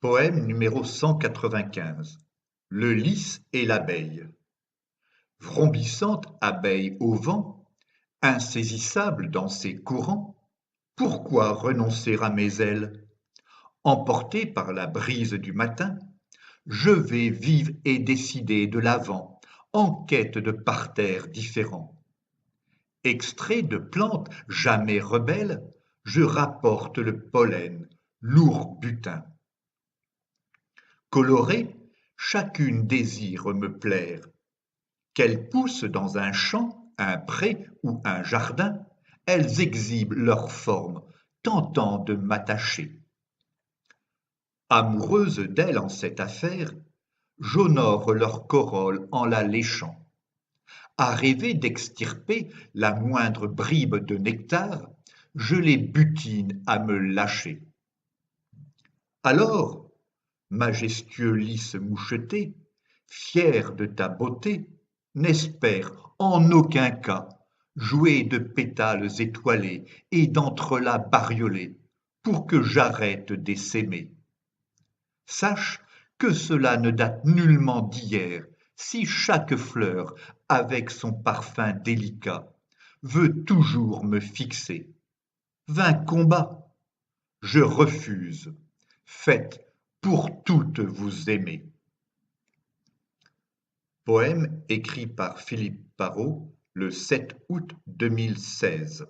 Poème numéro 195. Le lys et l'abeille. Vrombissante abeille au vent, insaisissable dans ses courants, pourquoi renoncer à mes ailes? Emporté par la brise du matin, je vais vive et décidée de l'avant, en quête de parterres différents. Extrait de plantes jamais rebelles, je rapporte le pollen, lourd butin. Colorées, chacune désire me plaire. Qu'elles poussent dans un champ, un pré ou un jardin, elles exhibent leur forme, tentant de m'attacher. Amoureuse d'elles en cette affaire, j'honore leur corolle en la léchant. À rêver d'extirper la moindre bribe de nectar, je les butine à me lâcher. Alors, majestueux lys moucheté, fier de ta beauté, n'espère en aucun cas jouer de pétales étoilés et d'entrelacs bariolés pour que j'arrête d'essaimer. Sache que cela ne date nullement d'hier, si chaque fleur, avec son parfum délicat, veut toujours me fixer. Vain combat, je refuse, faites pour toutes vous aimer. Poème écrit par Philippe Parrot le 7 août 2016.